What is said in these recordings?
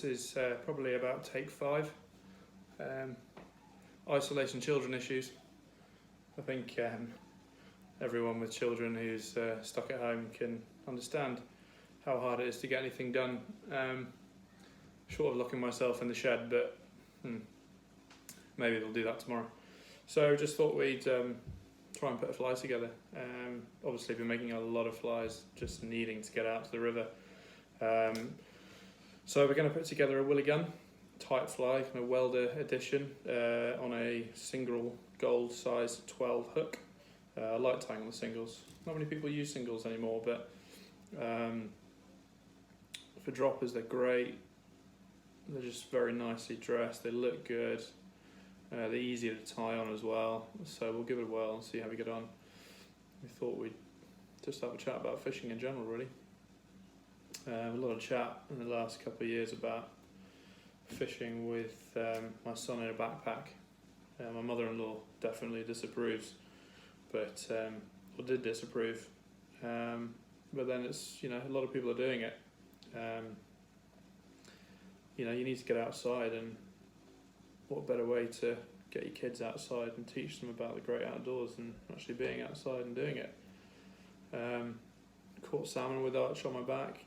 is probably about take 5. Isolation children issues. I think everyone with children who's stuck at home can understand how hard it is to get anything done. Short of locking myself in the shed, but maybe they'll do that tomorrow. So just thought we'd try and put a fly together. Obviously been making a lot of flies, just needing to get out to the river. So we're going to put together a willy gun type fly, kind of welder edition, on a single gold size 12 hook. I like tying on the singles. Not many people use singles anymore, but for droppers they're great. They're just very nicely dressed, they look good, they're easier to tie on as well, so we'll give it a whirl and see how we get on. We thought we'd just have a chat about fishing in general, really. A lot of chat in the last couple of years about fishing with my son in a backpack. My mother-in-law definitely disapproves, but or did disapprove. But then it's, a lot of people are doing it. You need to get outside, and what better way to get your kids outside and teach them about the great outdoors than actually being outside and doing it. Caught salmon with arch on my back.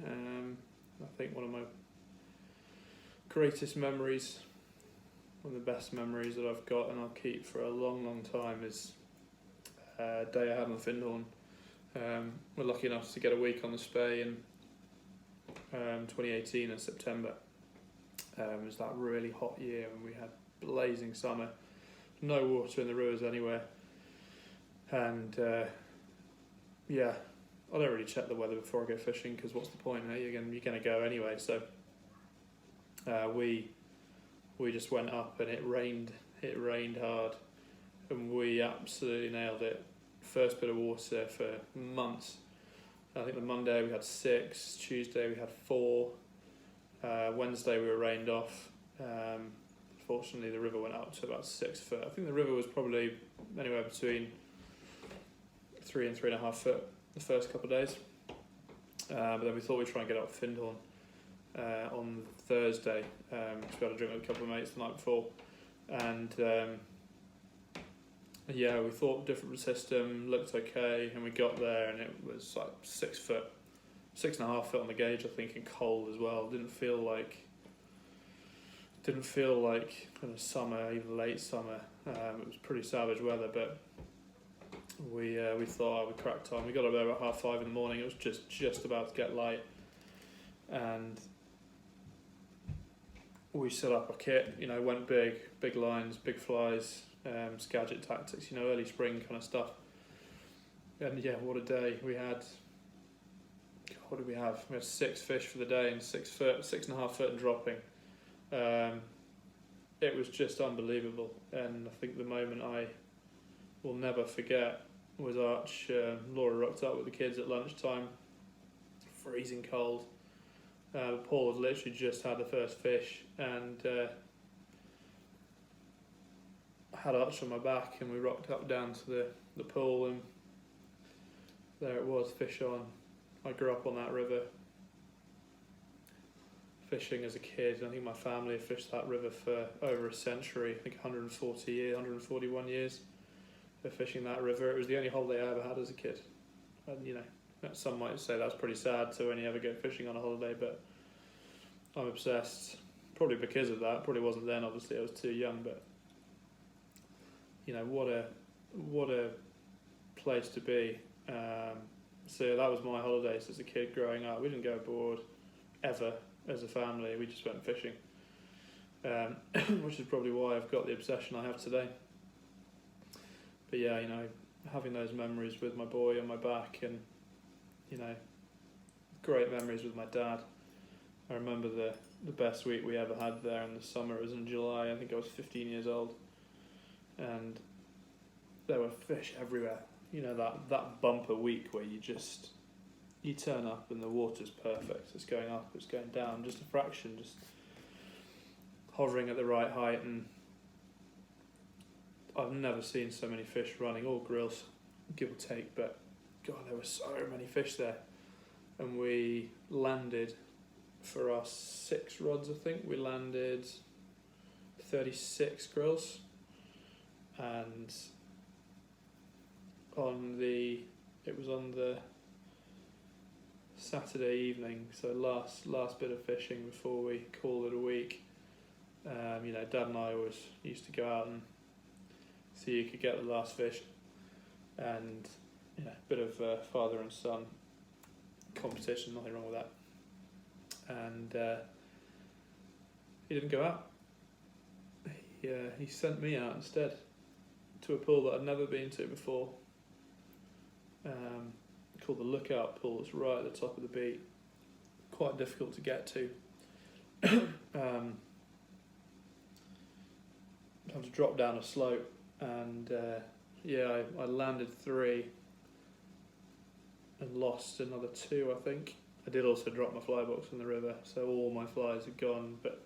I think one of my greatest memories, one of the best memories that I've got and I'll keep for a long, long time, is a day I had on Findhorn. We're lucky enough to get a week on the Spey in 2018 in September. It was that really hot year when we had blazing summer, no water in the rivers anywhere, and I don't really check the weather before I go fishing, because what's the point? You're going to go anyway. So we just went up, and it rained hard, and we absolutely nailed it. First bit of water for months. I think the Monday we had 6, Tuesday we had 4, Wednesday we were rained off. Fortunately the river went up to about 6 foot. I think the river was probably anywhere between 3 and 3.5 foot the first couple of days. But then we thought we'd try and get up Findhorn on Thursday, because we had a drink with a couple of mates the night before, and we thought different system, looked okay, and we got there and it was like 6 foot, 6.5 foot on the gauge, I think, and cold as well. Didn't feel like kind of summer, even late summer. It was pretty savage weather, but we thought we cracked on. We got up there about 5:30 in the morning. It was just about to get light, and we set up our kit. Went big lines, big flies, Skagit tactics. Early spring kind of stuff. And what a day we had. What did we have? We had 6 fish for the day, and 6.5 foot and dropping. It was just unbelievable, and I think the moment I will never forget was Arch. Laura rocked up with the kids at lunchtime, freezing cold. Paul had literally just had the first fish, and I had Arch on my back, and we rocked up down to the pool, and there it was, fish on. I grew up on that river, fishing as a kid. I think my family had fished that river for over a century. I think 141 years of fishing that river. It was the only holiday I ever had as a kid. And some might say that's pretty sad to only ever go fishing on a holiday, but I'm obsessed. Probably because of that. Probably wasn't then, obviously, I was too young, but what a place to be. So that was my holidays as a kid growing up. We didn't go abroad ever as a family. We just went fishing, which is probably why I've got the obsession I have today. But having those memories with my boy on my back, and great memories with my dad. I remember the best week we ever had there in the summer. It was in July. I think I was 15 years old, and there were fish everywhere. That bumper week where you turn up and the water's perfect. It's going up, it's going down, just a fraction, just hovering at the right height. And I've never seen so many fish running, all grills, give or take, but God, there were so many fish there. And we landed for our 6 rods, I think we landed 36 grills, and it was on the Saturday evening, so last bit of fishing before we called it a week. Dad and I always used to go out and see who could get the last fish, and a bit of father and son competition, nothing wrong with that. And he didn't go out. He sent me out instead to a pool that I'd never been to before, called the Lookout Pool. It's right at the top of the beat, quite difficult to get to. Had to drop down a slope, and I landed 3 and lost another 2, I think. I did also drop my fly box in the river, so all my flies had gone, but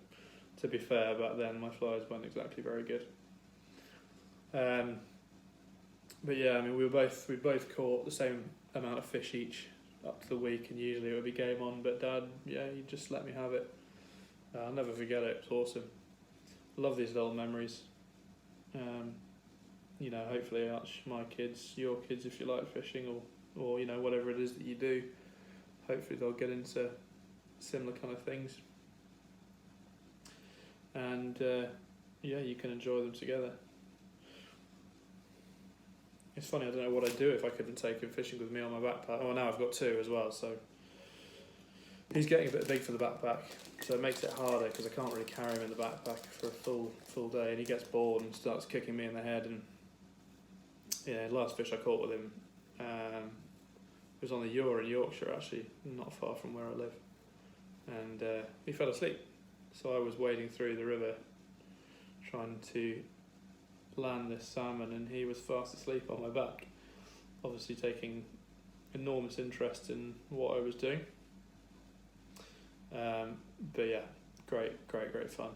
to be fair, back then my flies weren't exactly very good. But yeah, we both caught the same amount of fish each up to the week, and usually it would be game on, but Dad, he just let me have it. I'll never forget it. It was awesome. I love these little memories. Hopefully my kids, your kids, if you like fishing, or whatever it is that you do, hopefully they'll get into similar kind of things, and you can enjoy them together. It's funny, I don't know what I'd do if I couldn't take him fishing with me on my backpack. Oh, now I've got 2 as well, so he's getting a bit big for the backpack, so it makes it harder because I can't really carry him in the backpack for a full day, and he gets bored and starts kicking me in the head. And last fish I caught with him it was on the Ure in Yorkshire, actually, not far from where I live, and he fell asleep. So I was wading through the river trying to land this salmon, and he was fast asleep on my back, obviously taking enormous interest in what I was doing. But yeah, great fun.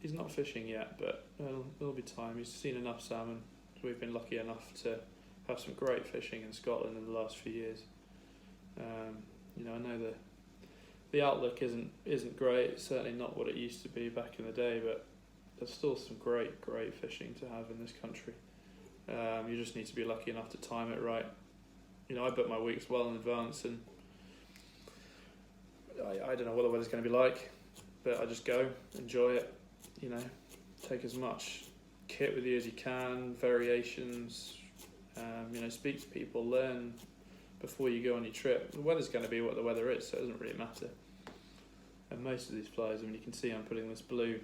He's not fishing yet, but there'll be time. He's seen enough salmon. We've been lucky enough to have some great fishing in Scotland in the last few years. I know the outlook isn't great. It's certainly not what it used to be back in the day, but there's still some great fishing to have in this country. You just need to be lucky enough to time it right. I book my weeks well in advance, and I don't know what the weather's going to be like, but I just go, enjoy it, take as much kit with you as you can, variations, speak to people, learn before you go on your trip. The weather's going to be what the weather is, so it doesn't really matter. And most of these flies, you can see I'm putting this blue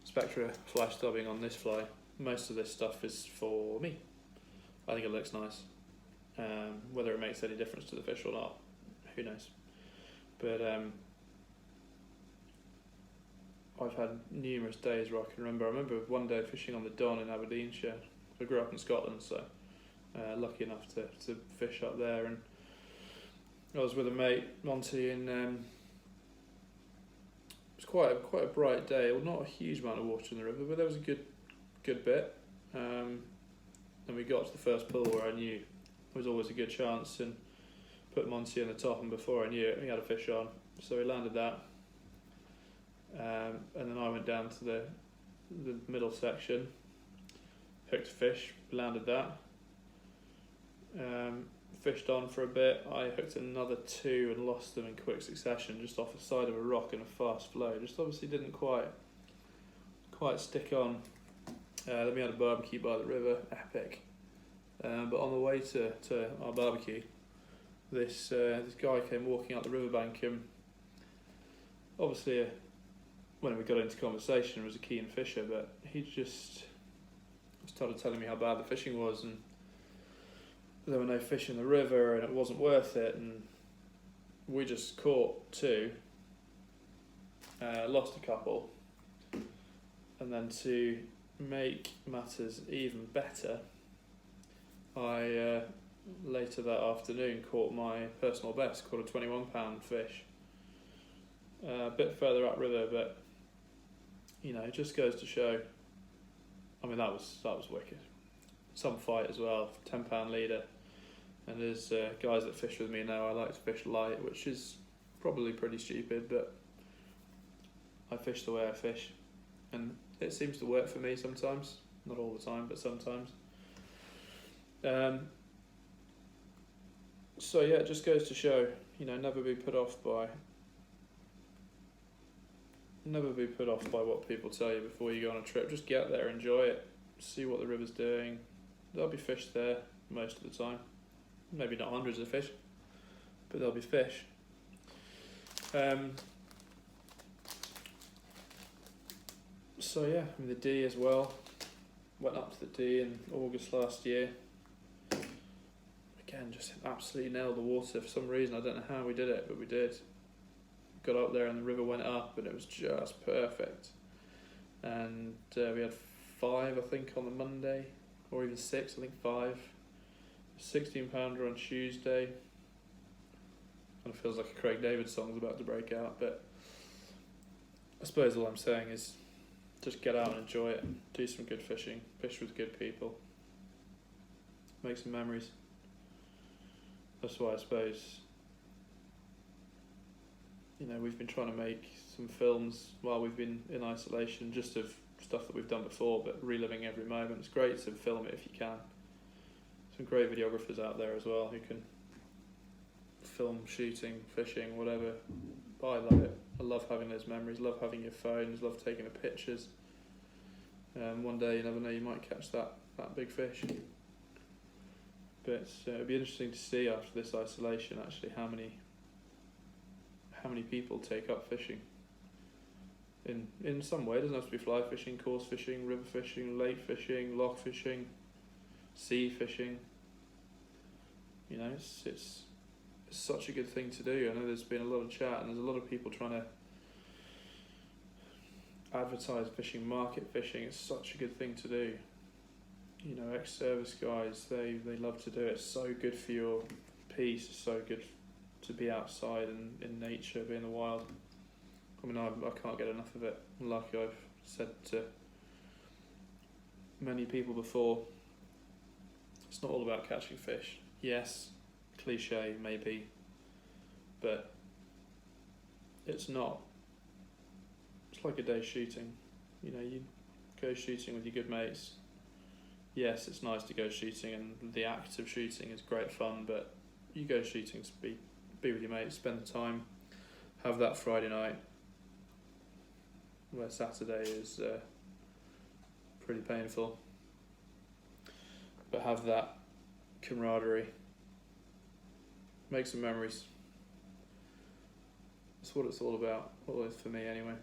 Spectra fly stubbing on this fly. Most of this stuff is for me. I think it looks nice. Whether it makes any difference to the fish or not, who knows. But I've had numerous days where I can remember. I remember one day fishing on the Don in Aberdeenshire. I grew up in Scotland, so lucky enough to fish up there. And I was with a mate, Monty, and it was quite a bright day. Well, not a huge amount of water in the river, but there was a good bit. And we got to the first pool where I knew there was always a good chance, and put Monty on the top, and before I knew it, we had a fish on. So we landed that. And then I went down to the middle section, hooked a fish, landed that. Fished on for a bit. I hooked another 2 and lost them in quick succession, just off the side of a rock in a fast flow. Just obviously didn't quite stick on. Then we had a barbecue by the river, epic. But on the way to our barbecue, this guy came walking up the riverbank, and obviously when we got into conversation, was a keen fisher, but he just started telling me how bad the fishing was, and there were no fish in the river, and it wasn't worth it, and we just caught 2, lost a couple, and then to make matters even better, I later that afternoon caught my personal best, caught a 21-pound fish, a bit further upriver, but it just goes to show. That was wicked. Some fight as well, 10-pound leader. And there's guys that fish with me now. I like to fish light, which is probably pretty stupid, but I fish the way I fish, and it seems to work for me sometimes. Not all the time, but sometimes. So yeah, it just goes to show, never be put off by what people tell you before you go on a trip. Just get there, enjoy it, see what the river's doing. There'll be fish there most of the time. Maybe not hundreds of fish, but there'll be fish. So yeah, the D as well. Went up to the D in August last year. Again, just absolutely nailed the water for some reason. I don't know how we did it, but we did. Got up there and the river went up and it was just perfect. And we had 5, I think, on the Monday, or even 6, I think 5. 16-pounder on Tuesday. Kind of feels like a Craig David song's about to break out, but I suppose all I'm saying is just get out and enjoy it, do some good fishing, fish with good people, make some memories. That's why I suppose, we've been trying to make some films while we've been in isolation, just of stuff that we've done before, but reliving every moment. It's great to film it if you can. Some great videographers out there as well who can film shooting, fishing, whatever. But I love it. I love having those memories, love having your phones, love taking the pictures. One day, you never know, you might catch that big fish. But it'll be interesting to see after this isolation actually how many people take up fishing. In some way, it doesn't have to be fly fishing, coarse fishing, river fishing, lake fishing, loch fishing, sea fishing. It's such a good thing to do. I know there's been a lot of chat and there's a lot of people trying to advertise fishing, market fishing. It's such a good thing to do. Ex-service guys, they love to do it. It's so good for your peace. It's so good to be outside and in nature, be in the wild. I can't get enough of it. Like I've said to many people before, it's not all about catching fish. Yes, cliche maybe, but it's not. It's like a day shooting. You go shooting with your good mates. Yes, it's nice to go shooting and the act of shooting is great fun, but you go shooting to be with your mates, spend the time, have that Friday night where Saturday is pretty painful, but have that camaraderie, make some memories. That's what it's all about, always for me anyway.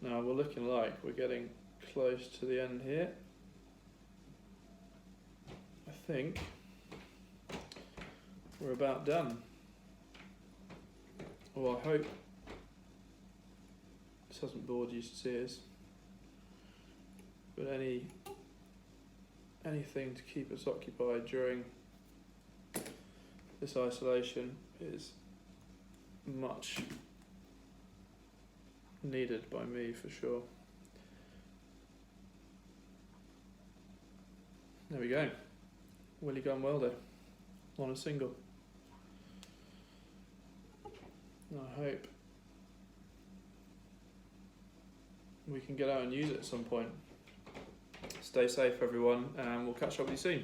Now we're looking like we're getting close to the end here. I think we're about done. Well, I hope this hasn't bored you to tears, but anything to keep us occupied during this isolation is much needed by me for sure. There we go. Willie Gun Welder on a single. I hope we can get out and use it at some point. Stay safe everyone, and we'll catch up with you soon.